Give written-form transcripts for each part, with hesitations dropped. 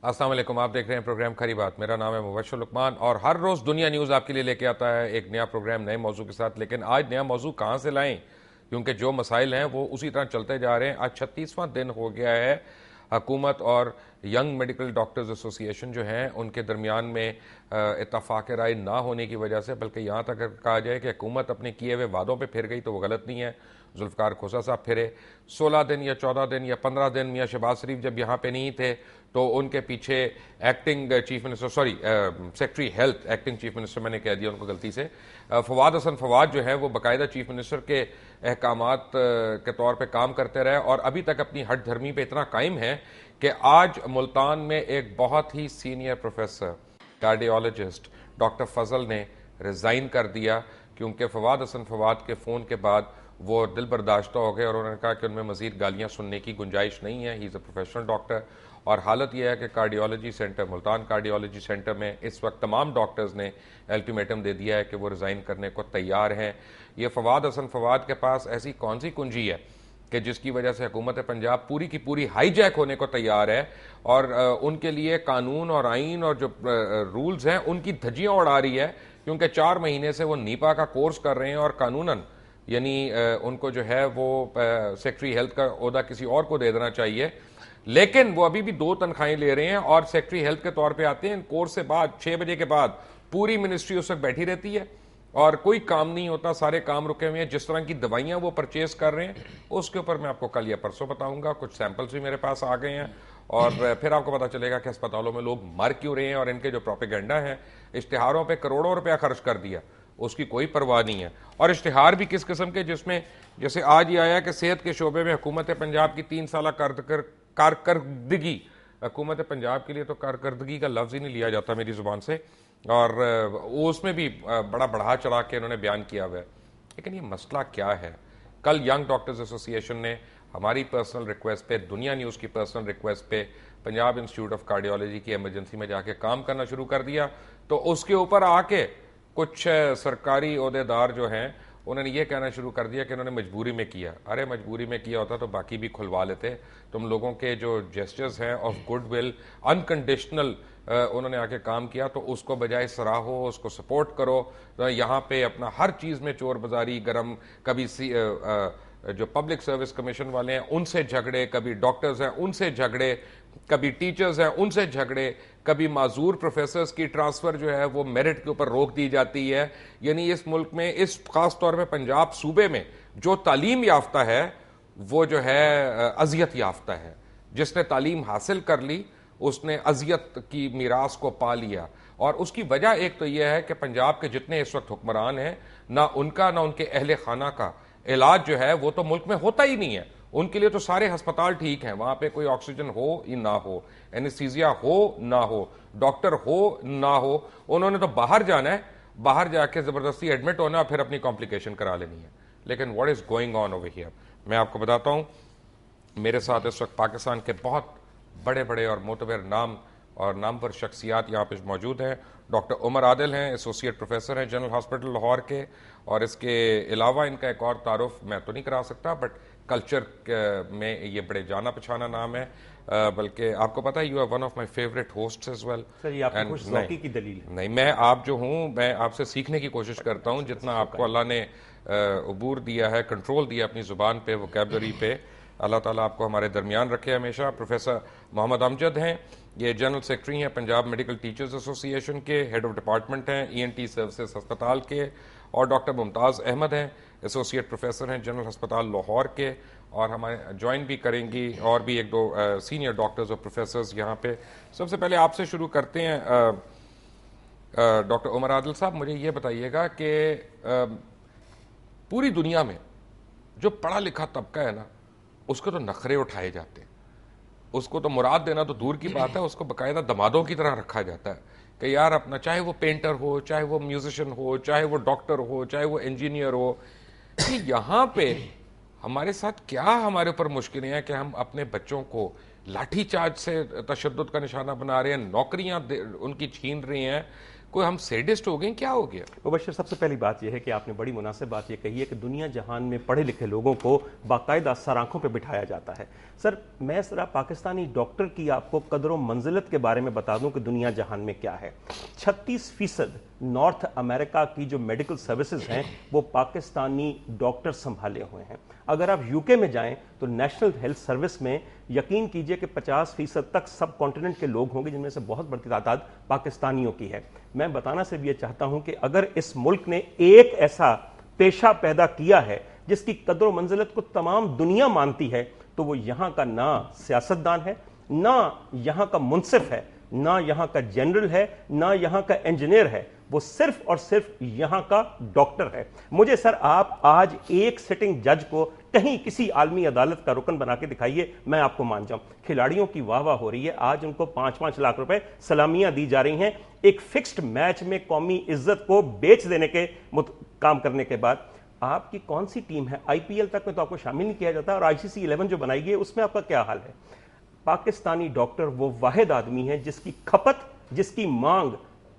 अस्सलाम वालेकुम। आप देख रहे हैं प्रोग्राम खरी बात। मेरा नाम है मुबश्शिर लुकमान और हर रोज़ दुनिया न्यूज़ आपके लिए लेके आता है एक नया प्रोग्राम नए मौजू के साथ। लेकिन आज नया मौजू कहाँ से लाएं, क्योंकि जो मसाइल हैं वो उसी तरह चलते जा रहे हैं। आज 36वां दिन हो गया है हुकूमत और यंग मेडिकल डॉक्टर्स एसोसिएशन जो हैं उनके दरमियान में इत्तफाक राय ना होने की वजह से, बल्कि यहाँ तक अगर कहा जाए कि हुकूमत अपने किए हुए वादों पे फिर गई तो वो गलत नहीं है। जुल्फ़िकार खोसा साहब फिरे 16 दिन या 14 दिन या 15 दिन। मियाँ शहबाज शरीफ जब यहाँ पे नहीं थे तो उनके पीछे acting chief minister secretary health, acting chief minister मैंने कह दिया उनको गलती से, फवाद हसन फवाद जो है वो बाकायदा चीफ मिनिस्टर के अहकामात के तौर पे काम करते रहे और अभी तक अपनी हट धर्मी पे इतना कायम है कि आज मुल्तान में एक बहुत ही सीनियर प्रोफेसर कार्डियोलॉजिस्ट डॉक्टर फजल ने रिजाइन कर दिया, क्योंकि फवाद हसन फवाद के फ़ोन के बाद वो दिल बर्दाश्त हो गए और उन्होंने कहा कि उनमें मजीद गालियां सुनने की गुंजाइश नहीं है। He is a professional doctor. और हालत यह है कि cardiology centre, Multan cardiology centre में इस वक्त तमाम डॉक्टर्स ने अल्टीमेटम दे दिया है कि वो रिज़ाइन करने को तैयार हैं। ये फवाद हसन फवाद के पास ऐसी कौन सी कुंजी है कि जिसकी वजह से हुकूमत पंजाब पूरी की पूरी हाईजैक होने को तैयार है और उनके लिए कानून और आइन और जो रूल्स हैं उनकी धज्जियां उड़ा रही है, क्योंकि 4 महीने से वो नीपा का कोर्स कर रहे हैं और कानूनन यानी उनको जो है वो सेक्रेटरी हेल्थ का ओहदा किसी और को दे देना चाहिए, लेकिन वो अभी भी 2 तनख्वाहें ले रहे हैं और सेक्रेटरी हेल्थ के तौर पे आते हैं। कोर्स से बाद 6 बजे के बाद पूरी मिनिस्ट्री उस वक्त बैठी रहती है और कोई काम नहीं होता, सारे काम रुके हुए हैं। जिस तरह की दवाइयां वो परचेज कर रहे हैं उसके ऊपर मैं आपको कल या परसों बताऊंगा। कुछ सैंपल्स भी मेरे पास आ गए हैं और फिर आपको पता चलेगा कि अस्पतालों में लोग मर क्यों रहे हैं और इनके जो प्रोपेगेंडा है, इश्तिहारों पर करोड़ों रुपया खर्च कर दिया, उसकी कोई परवाह नहीं है। और इश्तिहार भी किस किस्म के, जिसमें जैसे आज ही आया कि सेहत के शोबे में हुकूमत पंजाब की 3 साल कारकर्दगी, हुकूमत पंजाब के लिए तो कारकर्दगी का लफ्ज़ ही नहीं लिया जाता मेरी ज़ुबान से, और उसमें भी बड़ा बढ़ा चढ़ा के इन्होंने बयान किया हुआ है। लेकिन ये मसला क्या है? कल यंग डॉक्टर्स एसोसिएशन ने हमारी पर्सनल रिक्वेस्ट पे, दुनिया न्यूज़ की पर्सनल रिक्वेस्ट पे पंजाब इंस्टीट्यूट ऑफ कार्डियोलॉजी की एमरजेंसी में जाके काम करना शुरू कर दिया। तो उसके ऊपर आके कुछ सरकारी ओहदेदार जो हैं उन्होंने ये कहना शुरू कर दिया कि उन्होंने मजबूरी में किया। अरे मजबूरी में किया होता तो बाकी भी खुलवा लेते। तुम लोगों के जो जेस्चर्स हैं ऑफ गुडविल, अनकंडीशनल उन्होंने आके काम किया, तो उसको बजाय सराहो, उसको सपोर्ट करो। तो यहाँ पे अपना हर चीज़ में चोर बाजारी गरम, कभी जो पब्लिक सर्विस कमीशन वाले हैं उनसे झगड़े, कभी डॉक्टर्स हैं उनसे झगड़े, कभी टीचर्स हैं उनसे झगड़े, कभी माजूर प्रोफेसर्स की ट्रांसफर जो है वो मेरिट के ऊपर रोक दी जाती है। यानी इस मुल्क में, इस खास तौर पे पंजाब सूबे में जो तालीम याफ्ता है वो जो है अजियत याफ्ता है। जिसने तालीम हासिल कर ली उसने अजियत की मीरास को पा लिया। और उसकी वजह एक तो यह है कि पंजाब के जितने इस वक्त हुक्मरान हैं, ना उनका ना उनके अहले खाना का इलाज जो है वो तो मुल्क में होता ही नहीं है। उनके लिए तो सारे अस्पताल ठीक हैं, वहां पे कोई ऑक्सीजन हो या ना हो, एनेस्थीसिया हो ना हो, डॉक्टर हो ना हो, उन्होंने तो बाहर जाना है, बाहर जाके जबरदस्ती एडमिट होना और फिर अपनी कॉम्प्लिकेशन करा लेनी है। लेकिन what is going on over here, मैं आपको बताता हूं। मेरे साथ इस वक्त पाकिस्तान के बहुत बड़े बड़े और मोतबर नाम और नामवर शख्सियात यहाँ पे मौजूद हैं। डॉक्टर उमर आदिल हैं, एसोसिएट प्रोफेसर हैं जनरल हॉस्पिटल लाहौर के, और इसके अलावा इनका एक और तारुफ मैं तो नहीं करा सकता, बट कल्चर में ये बड़े जाना पछाना नाम है। बल्कि आपको पता है, you are one of my favourite host as well. की दलील है? नहीं, मैं आप जो हूँ, मैं आपसे सीखने की कोशिश करता हूँ। जितना आपको अल्लाह ने अबूर दिया है, कंट्रोल दिया अपनी ज़ुबान पे, वोकैबलरी पे, अल्लाह ताला आपको हमारे दरमियान रखे हमेशा। प्रोफेसर मोहम्मद अमजद हैं, ये जनरल सेक्रेटरी हैं पंजाब मेडिकल टीचर्स एसोसिएशन के, हेड ऑफ डिपार्टमेंट हैं ENT सर्विसेज अस्पताल के। और डॉक्टर मुमताज़ अहमद हैं, एसोसिएट प्रोफेसर हैं जनरल अस्पताल लाहौर के, और हमारे ज्वाइन भी करेंगी और भी 1-2 सीनियर डॉक्टर्स और प्रोफेसर्स यहाँ पे। सबसे पहले आपसे शुरू करते हैं डॉक्टर उमर आदिल साहब, मुझे ये बताइएगा कि पूरी दुनिया में जो पढ़ा लिखा तबका है ना, उसको तो नखरे उठाए जाते हैं, उसको तो मुराद देना तो दूर की बात है, उसको बाकायदा दमादों की तरह रखा जाता है कि यार अपना, चाहे वो पेंटर हो, चाहे वो म्यूजिशियन हो, चाहे वो डॉक्टर हो, चाहे वो इंजीनियर हो, कि यहाँ पे हमारे साथ क्या हमारे ऊपर मुश्किलें हैं कि हम अपने बच्चों को लाठी चार्ज से तशद्दुद का निशाना बना रहे हैं, नौकरियां उनकी छीन रहे हैं, कोई हम सेडिस्ट हो गए, क्या हो गया? मुबश्शिर, सबसे पहली बात यह है कि आपने बड़ी मुनासिब बात यह कही है कि दुनिया जहान में पढ़े लिखे लोगों को बाकायदा सराखों पर बिठाया जाता है। सर, मैं जरा पाकिस्तानी डॉक्टर की आपको कदर मंजिलत के बारे में बता दूं कि दुनिया जहान में क्या है। 36% नॉर्थ अमेरिका की जो मेडिकल सर्विसेज हैं वो पाकिस्तानी डॉक्टर संभाले हुए हैं। अगर आप यूके में जाएं तो नेशनल हेल्थ सर्विस में यकीन कीजिए कि 50% तक सब कॉन्टिनेंट के लोग होंगे, जिनमें से बहुत बड़ी तादाद पाकिस्तानियों की है। मैं बताना सिर्फ ये चाहता हूं कि अगर इस मुल्क ने एक ऐसा पेशा पैदा किया है जिसकी कदर मंजिलत को तमाम दुनिया मानती है, तो वो यहां का ना सियासतदान है, ना यहां का मुंसिफ है, ना यहां का जनरल है, ना यहां का इंजीनियर है, वो सिर्फ और सिर्फ यहां का डॉक्टर है। मुझे सर आप आज एक सिटिंग जज को कहीं किसी आलमी अदालत का रुकन बना के दिखाइए, मैं आपको मान जाऊं। खिलाड़ियों की वाह वाह हो रही है, आज उनको 5-5 लाख रुपए सलामियां दी जा रही हैं एक फिक्स्ड मैच में कौमी इज्जत को बेच देने के काम करने के बाद। आपकी कौन सी टीम है? आईपीएल तक में तो आपको शामिल नहीं किया जाता, और आईसीसी 11 जो बनाई गई है उसमें आपका क्या हाल है? पाकिस्तानी डॉक्टर वो वाहिद आदमी है जिसकी खपत, जिसकी मांग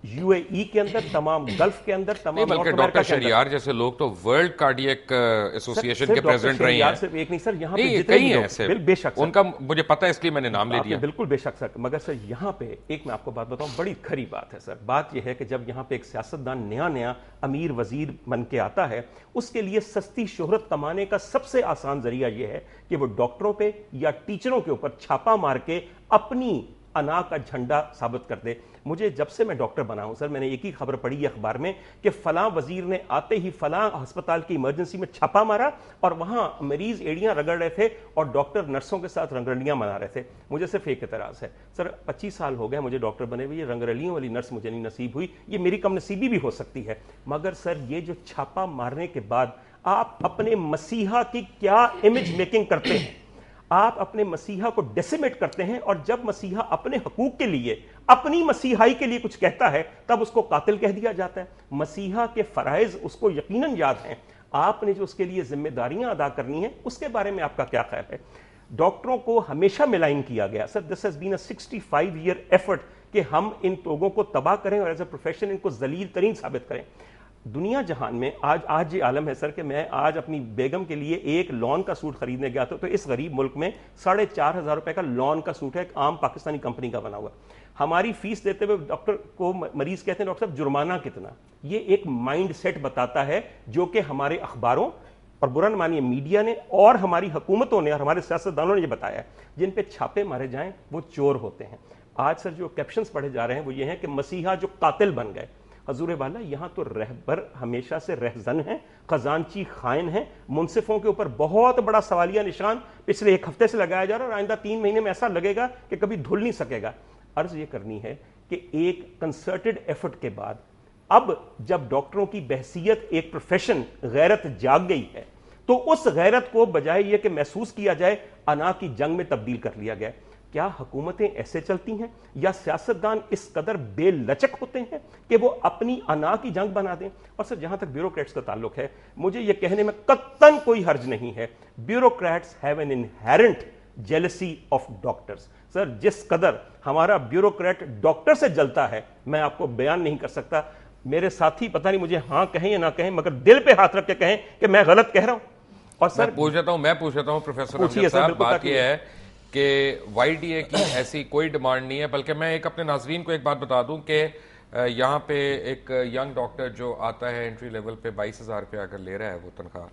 यूएई के अंदर, तमाम गल्फ के अंदर, तमाम बल्कि डॉक्टर शरियार जैसे लोग तो वर्ल्ड कार्डियक एसोसिएशन के प्रेसिडेंट रहे हैं। सिर्फ एक नहीं सर, यहाँ पे जितने भी ऐसे बेशक उनका मुझे पता है, इसलिए मैंने नाम ले दिया। बिल्कुल बेशक सर, मगर सर यहाँ पे एक मैं आपको बात बताऊं, बड़ी खरी बात है सर। बात यह है कि जब यहाँ पे एक सियासतदान नया नया अमीर वजीर बन के आता है, उसके लिए सस्ती शोहरत कमाने का सबसे आसान जरिया यह है कि वो डॉक्टरों पे या टीचरों के ऊपर छापा मार के अपनी अना का झंडा साबित कर दे। मुझे जब से मैं डॉक्टर बना हूं सर, मैंने एक ही खबर पढ़ी है अखबार में कि फलां वजीर ने आते ही फलां अस्पताल की इमरजेंसी में छापा मारा और वहां मरीज एड़ियां रगड़ रहे थे और डॉक्टर नर्सों के साथ रंगरलियां मना रहे थे। मुझे सिर्फ एक एतराज है सर, 25 साल हो गए मुझे डॉक्टर बने हुए, ये रंगरलियों वाली नर्स मुझे नहीं नसीब हुई, ये मेरी कम नसीबी भी हो सकती है। मगर सर, ये जो छापा मारने के बाद आप अपने मसीहा की क्या इमेज मेकिंग करते हैं? आप अपने मसीहा को डेसिमेट करते हैं, और जब मसीहा अपने हकूक के लिए, अपनी मसीहाई के लिए कुछ कहता है तब उसको कातिल कह दिया जाता है। मसीहा के फराइज उसको यकीनन याद हैं, आपने जो उसके लिए जिम्मेदारियां अदा करनी है उसके बारे में आपका क्या ख्याल है? डॉक्टरों को हमेशा मिलाइन किया गया sir, this has been a 65 year effort कि हम इन लोगों को तबाह करें और एज ए प्रोफेशन इनको जलील तरीन साबित करें। दुनिया जहान में आज ये आलम है सर कि मैं आज अपनी बेगम के लिए एक लॉन का सूट खरीदने गया था, तो इस गरीब मुल्क में 4,500 रुपए का लॉन का सूट है, एक आम पाकिस्तानी कंपनी का बना हुआ। हमारी फीस देते हुए डॉक्टर को मरीज कहते हैं डॉक्टर साहब जुर्माना कितना? ये एक माइंड सेट बताता है जो कि हमारे अखबारों और बुरा न मानिए मीडिया ने और हमारी हुकूमतों ने और हमारे सियासतदानों ने ये बताया है, जिन पे छापे मारे जाएं वो चोर होते हैं। आज सर जो कैप्शंस पढ़े जा रहे हैं वो ये हैं कि मसीहा जो कातिल बन गए। हजूर वाला, यहाँ तो रहबर हमेशा से रहजन है, खजानची खाइन है, मुंसिफों के ऊपर बहुत बड़ा सवालिया निशान पिछले एक हफ्ते से लगाया जा रहा है और आइंदा 3 महीने में ऐसा लगेगा कि कभी धुल नहीं सकेगा। अर्ज ये करनी है कि एक कंसर्टेड एफर्ट के बाद अब जब डॉक्टरों की बहसियत एक प्रोफेशन गैरत जाग गई है, तो उस गैरत को बजाय यह कि महसूस किया जाए अना की जंग में तब्दील कर लिया गया। क्या हुकूमतें ऐसे चलती हैं या सियासतदान इस कदर बेलचक होते हैं कि वो अपनी अना की जंग बना दें? और सर जहां तक ब्यूरोक्रेट्स का ताल्लुक है, मुझे यह कहने में कत्तन कोई हर्ज नहीं है, bureaucrats have an inherent jealousy of doctors. Sir जिस कदर हमारा ब्यूरोक्रेट डॉक्टर से जलता है मैं आपको बयान नहीं कर सकता। मेरे साथी पता नहीं मुझे हाँ कहें या ना कहें, मगर दिल पे हाथ रख के कहें कि मैं गलत कह रहा हूं। और सर मैं पूछता हूं प्रोफेसर अमजद साहब, बात यह है कि वाईडीए की ऐसी कोई डिमांड नहीं है, बल्कि मैं एक अपने नाजरीन को एक बात बता दूं कि यहाँ पे एक यंग डॉक्टर जो आता है एंट्री लेवल पे 22,000 रुपया अगर ले रहा है वो तनख्वाह,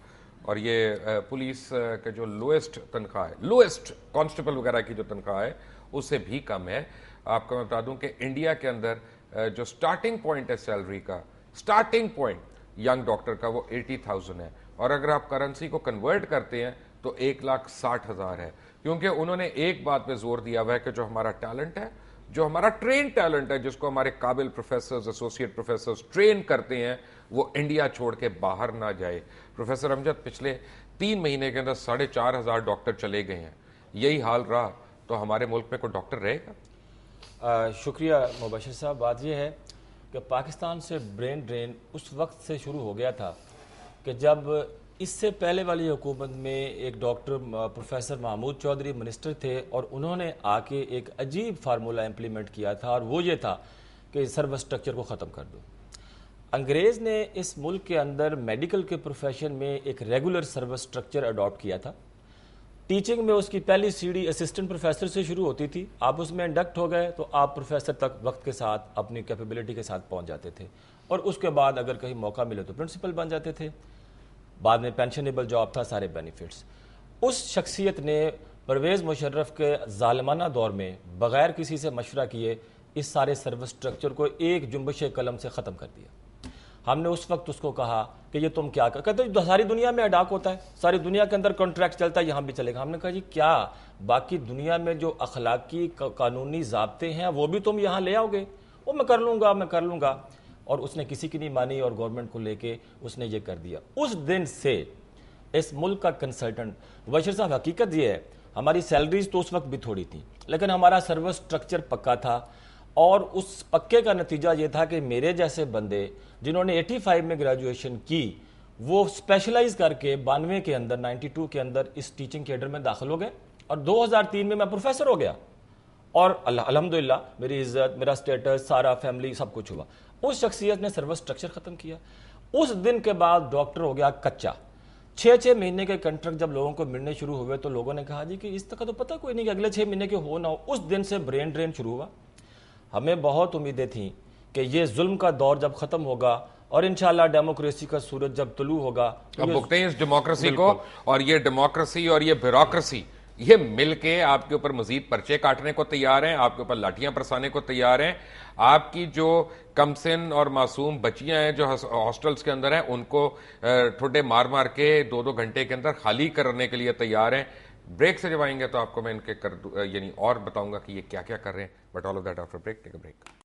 और ये पुलिस के जो लोएस्ट तनख्वाह है, लोएस्ट कांस्टेबल वगैरह की जो तनख्वाह है उससे भी कम है। आपको मैं बता दूं कि इंडिया के अंदर जो स्टार्टिंग पॉइंट है सैलरी का, स्टार्टिंग पॉइंट यंग डॉक्टर का वो 80,000 है, और अगर आप करेंसी को कन्वर्ट करते हैं तो 1,60,000 है। क्योंकि उन्होंने एक बात पे जोर दिया हुआ है कि जो हमारा टैलेंट है, जो हमारा ट्रेन टैलेंट है, जिसको हमारे काबिल प्रोफेसर्स, एसोसिएट प्रोफेसर्स ट्रेन करते हैं, वो इंडिया छोड़ के बाहर ना जाए। प्रोफेसर अमजद, पिछले 3 महीने के अंदर 4,500 डॉक्टर चले गए हैं, यही हाल रहा तो हमारे मुल्क में कोई डॉक्टर रहेगा? शुक्रिया मुबशिर साहब। बात यह है कि पाकिस्तान से ब्रेन ड्रेन उस वक्त से शुरू हो गया था कि जब इससे पहले वाली हुकूमत में एक doctor professor Mahmood Chaudhry minister थे और उन्होंने आके एक अजीब फार्मूला इम्प्लीमेंट किया था, और वो ये था कि सर्विस स्ट्रक्चर को ख़त्म कर दो। अंग्रेज़ ने इस मुल्क के अंदर मेडिकल के प्रोफेशन में एक रेगुलर सर्विस स्ट्रक्चर अडॉप्ट किया था। टीचिंग में उसकी पहली सीढ़ी असिस्टेंट प्रोफेसर से शुरू होती थी। आप उसमें इंडक्ट हो गए तो आप प्रोफेसर तक वक्त के साथ अपनी कैपेबिलिटी के साथ पहुंच जाते थे, और उसके बाद अगर कहीं मौका मिले तो प्रिंसिपल बन जाते थे। बाद में पेंशनेबल जॉब था, सारे बेनिफिट्स। उस शख्सियत ने परवेज़ मुशर्रफ के ज़ालिमाना दौर में बग़ैर किसी से मशवरा किए इस सारे सर्विस स्ट्रक्चर को एक जुम्बश कलम से ख़त्म कर दिया। हमने उस वक्त उसको कहा कि ये तुम क्या कर, कहते सारी दुनिया में अडाक होता है, सारी दुनिया के अंदर कॉन्ट्रैक्ट चलता है, यहाँ भी चलेगा। हमने कहा जी क्या बाकी दुनिया में जो अखलाकी कानूनी ज़ाब्ते हैं वो भी तुम यहाँ ले आओगे? वो मैं कर लूँगा। और उसने किसी की नहीं मानी और गवर्नमेंट को लेके उसने ये कर दिया। उस दिन से इस मुल्क का कंसल्टेंट बशीर साहब, हकीकत ये है हमारी सैलरीज तो उस वक्त भी थोड़ी थी, लेकिन हमारा सर्विस स्ट्रक्चर पक्का था, और उस पक्के का नतीजा ये था कि मेरे जैसे बंदे जिन्होंने 85 में ग्रेजुएशन की वो स्पेशलाइज करके 92 के अंदर 92 के अंदर इस टीचिंग कैडर में दाखिल हो गए, और 2003 में मैं प्रोफेसर हो गया, और अल्हम्दुलिल्लाह मेरी इज्जत, मेरा स्टेटस, सारा फैमिली सब कुछ हुआ। उस शख्सियत ने सर्विस स्ट्रक्चर खत्म किया। उस दिन के बाद डॉक्टर हो गया कच्चा। 6 महीने के कंट्रैक्ट जब लोगों को मिलने शुरू हुए तो लोगों ने कहा जी कि इस तक तो पता कोई नहीं कि अगले 6 महीने के हो ना हो। उस दिन से ब्रेन ड्रेन शुरू हुआ। हमें बहुत उम्मीदें थी कि ये जुल्म का दौर जब खत्म होगा और इंशाल्लाह डेमोक्रेसी का सूरज जब तुलू होगा, अब भुगते हैं इस डेमोक्रेसी को, और ये डेमोक्रेसी और ये ब्यूरोक्रेसी ये मिलके आपके ऊपर मजीद पर्चे काटने को तैयार हैं, आपके ऊपर लाठियां बरसाने को तैयार हैं। आपकी जो कमसिन और मासूम बच्चियां हैं जो हॉस्टल्स के अंदर हैं उनको ठुड्डे मार मार के 2-2 घंटे के अंदर खाली करने के लिए तैयार हैं। ब्रेक से जब आएंगे तो आपको मैं इनके यानी और बताऊंगा कि ये क्या क्या कर रहे हैं, but all of that after break. Take a break.